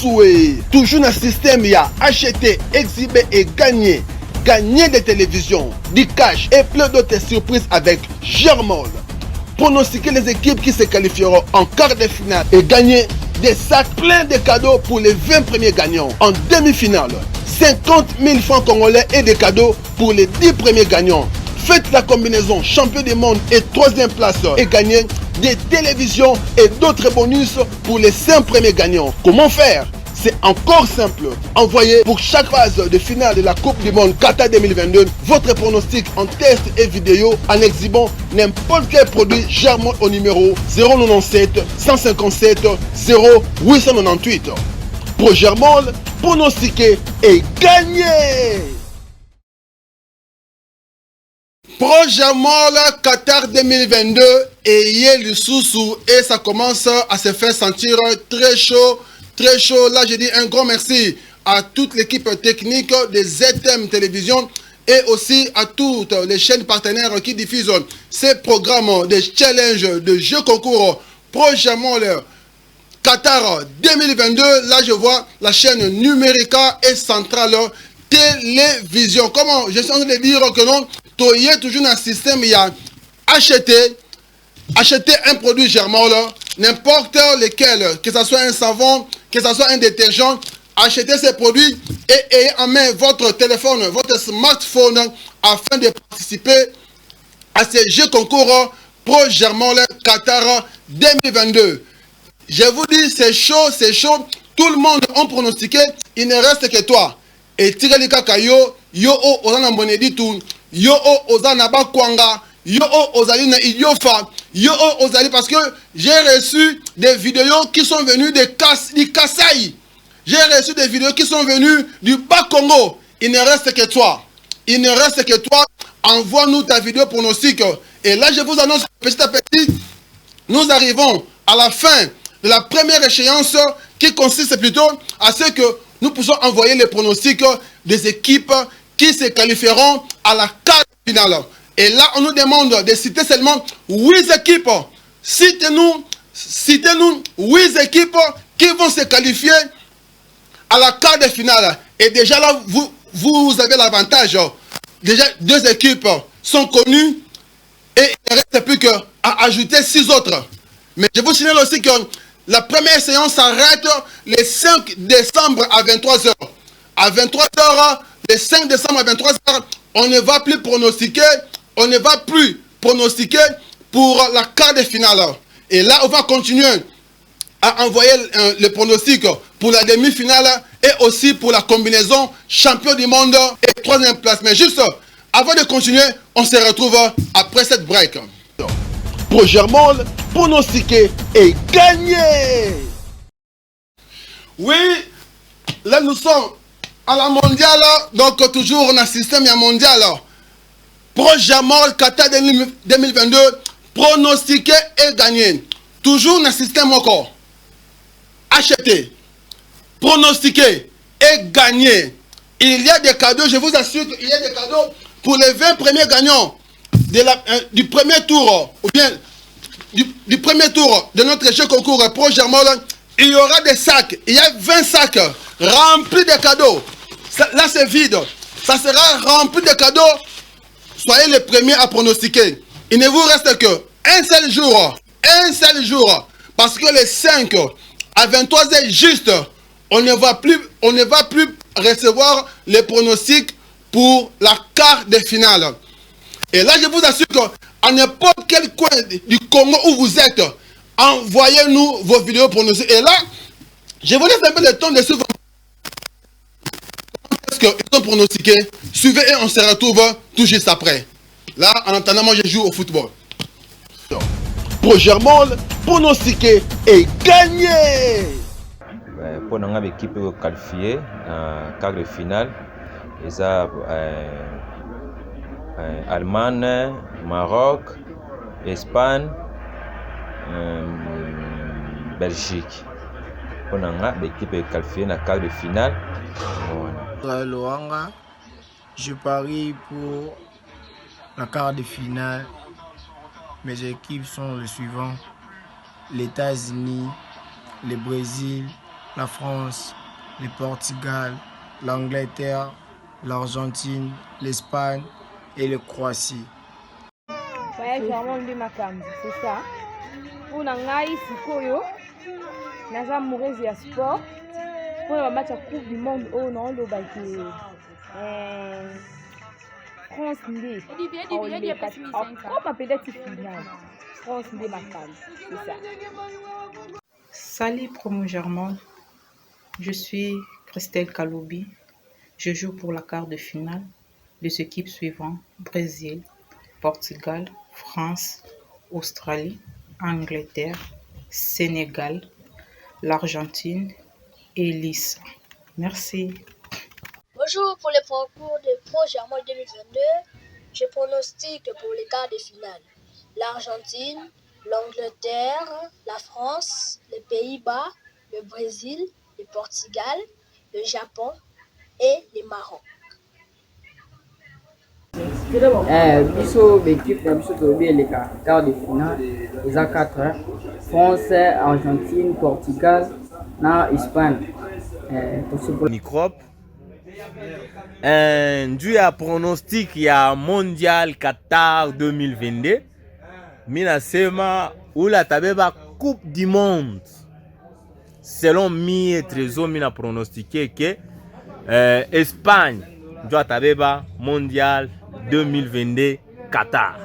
Lisusu. Toujours dans le système, il y a acheté, exhibé et gagné. Gagner des télévisions, du cash et plein d'autres surprises avec Germol. Pronostiquer les équipes qui se qualifieront en quart de finale et gagner des sacs pleins de cadeaux pour les 20 premiers gagnants. En demi-finale, 50 000 francs congolais et des cadeaux pour les 10 premiers gagnants. Faites la combinaison champion du monde et 3e place et gagnez des télévisions et d'autres bonus pour les 5 premiers gagnants. Comment faire? C'est encore simple. Envoyez pour chaque phase de finale de la Coupe du Monde Qatar 2022 votre pronostic en test et vidéo en exhibant n'importe quel produit Germol au numéro 097 157 0898. Pour Germol, pronostiquer et gagner. Pro Germol Qatar 2022 et Lisusu et ça commence à se faire sentir très chaud. Très chaud, là je dis un grand merci à toute l'équipe technique des ZM Télévision et aussi à toutes les chaînes partenaires qui diffusent ces programmes de challenge, de jeux concours Pro Germol Qatar 2022. Là je vois la chaîne Numérica et Centrale Télévision. Comment je suis en train de dire que non, tu es toujours dans le système, il y a acheter un produit Germol, n'importe lequel, que ce soit un savon, que ce soit un détergent, achetez ces produits et ayez en main votre téléphone, votre smartphone afin de participer à ces jeux concours Pro Germol Qatar 2022. Je vous dis, c'est chaud, c'est chaud. Tout le monde a pronostiqué, il ne reste que toi. Et Tireli Kakayo, yo o ozana moneditu, yo o ozana bakwanga, yo o ozali na idiofa, yo o ozali parce que j'ai reçu des vidéos qui sont venues du Kasaï. J'ai reçu des vidéos qui sont venues du Bas-Congo. Il ne reste que toi. Il ne reste que toi. Envoie-nous ta vidéo pronostic. Et là, je vous annonce petit à petit, nous arrivons à la fin de la première échéance qui consiste plutôt à ce que nous puissions envoyer les pronostics des équipes qui se qualifieront à la quart finale. Et là, on nous demande de citer seulement 8 équipes. Citez-nous 8 équipes qui vont se qualifier à la quart de finale. Et déjà là, vous avez l'avantage. Déjà, 2 équipes sont connues et il ne reste plus qu'à ajouter 6 autres. Mais je vous signale aussi que la première séance s'arrête le 5 décembre à 23h. À 23h, le 5 décembre à 23h, on ne va plus pronostiquer. On ne va plus pronostiquer pour la quart de finale. Et là, on va continuer à envoyer le pronostic pour la demi-finale et aussi pour la combinaison champion du monde et 3e place. Mais juste avant de continuer, on se retrouve après cette break. Pour Germol, pronostiquer et gagner. Oui, là nous sommes à la mondiale, donc toujours dans le système mondial. Pro Germol Qatar 2022, pronostiquer et gagner. Toujours dans le système encore. Acheter, pronostiquer et gagner. Il y a des cadeaux, je vous assure qu'il y a des cadeaux pour les 20 premiers gagnants du premier tour, ou bien du premier tour de notre jeu concours Pro Germol. Il y aura des sacs, il y a 20 sacs remplis de cadeaux. Là c'est vide, ça sera rempli de cadeaux. Soyez les premiers à pronostiquer. Il ne vous reste qu'un seul jour, parce que les 5 à 23h juste, on ne va plus recevoir les pronostics pour la quart de finale. Et là, je vous assure qu'à n'importe quel coin du Congo où vous êtes, envoyez-nous vos vidéos pronostiques. Et là, je vous laisse un peu le temps de suivre. Est-ce qu'ils sont pronostiqués? Suivez et on se retrouve tout juste après. Là, en attendant, moi je joue au football. Pour Germol, pronostiquer et gagner. Pour une équipe qualifiée en quart de finale, ils ont Allemagne, Maroc, Espagne, Belgique. Pour une équipe qualifiée en quart de finale. Loanga, je parie pour la quart de finale. Mes équipes sont les suivants: les États-Unis, le Brésil, la France, le Portugal, l'Angleterre, l'Argentine, l'Espagne et le Croatie. Ouais, Germain de Makambi, c'est ça. Pour Nangaï, Sikoyo, Naza Mourez et Sport. Pour le match à Coupe du Monde, oh non, le bâti. France Ndé. Comme peut-être finale. France Ndé Makambi, c'est ça. Salut Promo Germain. Je suis Christelle Kaloubi. Je joue pour la quart de finale des équipes suivantes: Brésil, Portugal, France, Australie, Angleterre, Sénégal, l'Argentine et l'ISA. Merci. Bonjour, pour le parcours de Pro Germain 2022, je pronostique pour les quarts de finale l'Argentine, l'Angleterre, la France, les Pays-Bas, le Brésil, le Portugal, le Japon et le Maroc. Biso l'équipe de biso tobi les quarts de finale ils ont 4 France, Argentine, Portugal, na Espagne. Microbe. Dû à pronostic il y a Mondial Qatar 2022. Mina sema ou la tabeba Coupe du Monde. Selon mi et trésor mina pronostiqué que Espagne doit tabeba Mondial 2022 Qatar.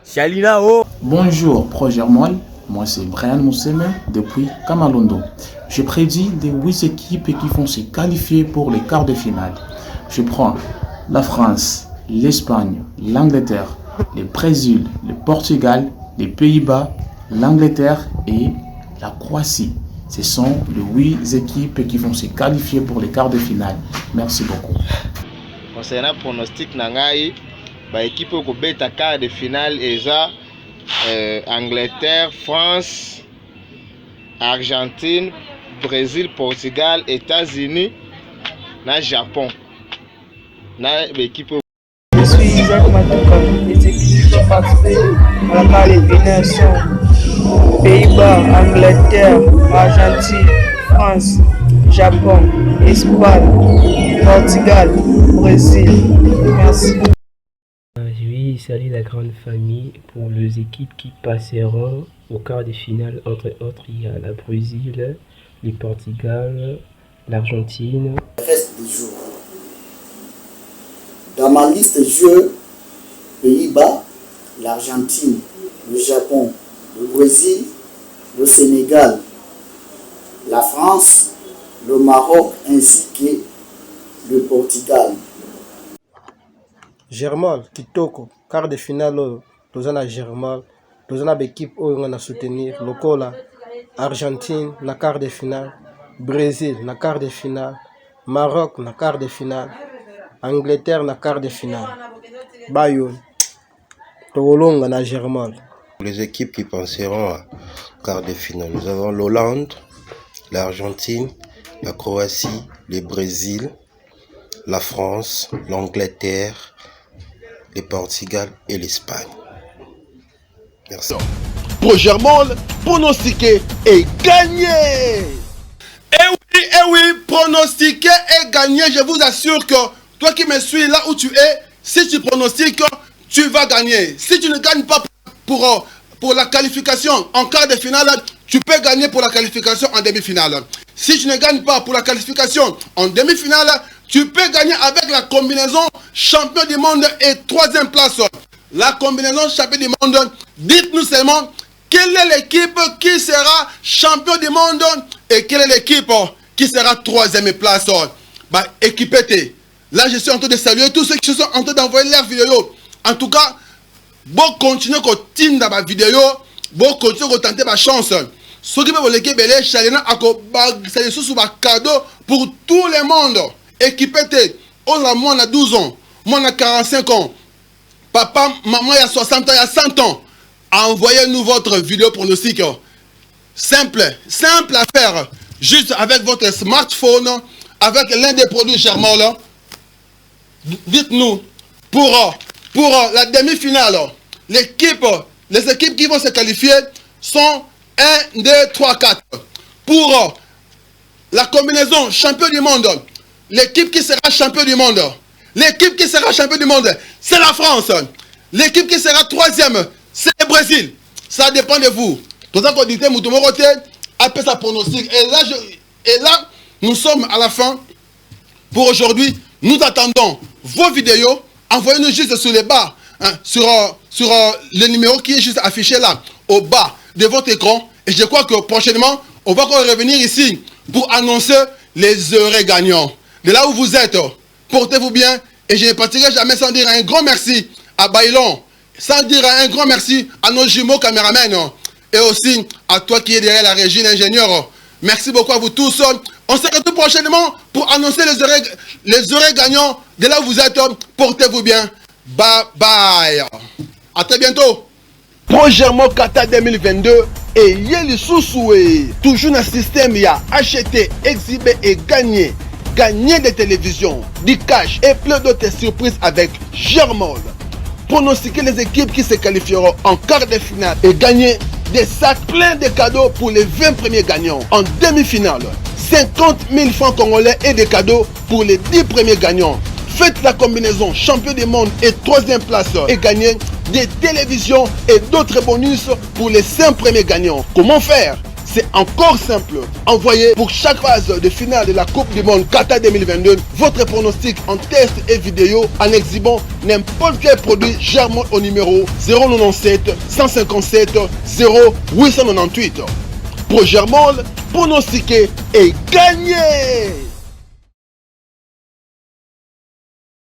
Chalina O. Bonjour Pro Germain, moi c'est Brian Mousseme depuis Kamalondo. Je prédis les 8 équipes qui vont se qualifier pour les quarts de finale. Je prends la France, l'Espagne, l'Angleterre, le Brésil, le Portugal, les Pays-Bas, l'Angleterre et la Croatie. Ce sont les 8 équipes qui vont se qualifier pour les quarts de finale. Merci beaucoup. Concernant le pronostic, l'équipe qui beta quart de finale est Angleterre, France, Argentine, Brésil, Portugal, États-Unis, na Japon. Na l'équipe. Je suis Isaac Matouka. Les équipes qui participent à la quart de finale sont Pays-Bas, Angleterre, Argentine, France, Japon, Espagne, Portugal, Brésil. Merci. Oui, salut la grande famille. Pour les équipes qui passeront au quart de finale, entre autres, il y a la Brésil, le Portugal, l'Argentine. Reste des jours. Dans ma liste de jeux, Pays-Bas, l'Argentine, le Japon, le Brésil, le Sénégal, la France, le Maroc ainsi que le Portugal. Germal, Kitoko, quart de finale, tozana Germal, tozana l'équipe où on a soutenir, Lokola, Argentine, na quart de finale, Brésil, na quart de finale, Maroc, na quart de finale, Angleterre, na quart de finale. Bayo, Tolonga, na Germal. Les équipes qui passeront à quart de finale, nous avons l'Hollande, l'Argentine, la Croatie, le Brésil, la France, l'Angleterre, le Portugal et l'Espagne. Merci. Pro Germain, pronostiqué et gagné. Eh oui, pronostiqué et gagné. Je vous assure que toi qui me suis là où tu es, si tu pronostiques, tu vas gagner. Si tu ne gagnes pas pour la qualification en quart de finale, tu peux gagner pour la qualification en demi-finale. Si tu ne gagnes pas pour la qualification en demi-finale, tu peux gagner avec la combinaison champion du monde et 3e place. La combinaison champion du monde, dites-nous seulement quelle est l'équipe qui sera champion du monde et quelle est l'équipe qui sera 3e place. Bah, équipez-vous. Là, je suis en train de saluer tous ceux qui sont en train d'envoyer leurs vidéos. En tout cas, bon continuer à tirer ma vidéo, bon continuer à tenter ma chance. Ceux qui veulent l'équipe, c'est sous ma cadeau pour tout le monde. Équipez-vous. Moi, on a 12 ans. Moi, on a 45 ans. Papa, maman, il y a 60 ans, il y a 100 ans. Envoyez-nous votre vidéo pronostic. Simple à faire. Juste avec votre smartphone, avec l'un des produits Germain. Dites-nous, pour la demi-finale, les équipes qui vont se qualifier sont 1, 2, 3, 4. Pour la combinaison champion du monde, l'équipe qui sera champion du monde, l'équipe qui sera champion du monde, c'est la France. L'équipe qui sera troisième, c'est le Brésil. Ça dépend de vous. Tout ça qu'on dit, Moutoumoroté, après sa pronostic. Et là, nous sommes à la fin. Pour aujourd'hui, nous attendons vos vidéos. Envoyez-nous juste sur les bas, hein, sur le numéro qui est juste affiché là, au bas de votre écran. Et je crois que prochainement, on va encore revenir ici pour annoncer les heureux gagnants. De là où vous êtes, portez-vous bien. Et je ne partirai jamais sans dire un grand merci à Bailon, sans dire un grand merci à nos jumeaux caméramens et aussi à toi qui es derrière la régie, l'ingénieur. Merci beaucoup à vous tous. On se retrouve prochainement pour annoncer les heureux gagnants. De là où vous êtes, portez-vous bien. Bye bye. À très bientôt. Prochainement Qatar 2022 et Yeli Sousoué. Toujours dans le système, il y a acheté, exhibé et gagné. Gagner des télévisions, du cash et plein d'autres surprises avec Germol. Pronostiquer les équipes qui se qualifieront en quart de finale et gagner des sacs pleins de cadeaux pour les 20 premiers gagnants. En demi-finale, 50 000 francs congolais et des cadeaux pour les 10 premiers gagnants. Faites la combinaison champion du monde et 3e place et gagnez des télévisions et d'autres bonus pour les 5 premiers gagnants. Comment faire? C'est encore simple. Envoyez pour chaque phase de finale de la Coupe du Monde Qatar 2022 votre pronostic en test et vidéo en exhibant n'importe quel produit Germol au numéro 097 157 0898. Pour Germol, pronostiquer et gagner.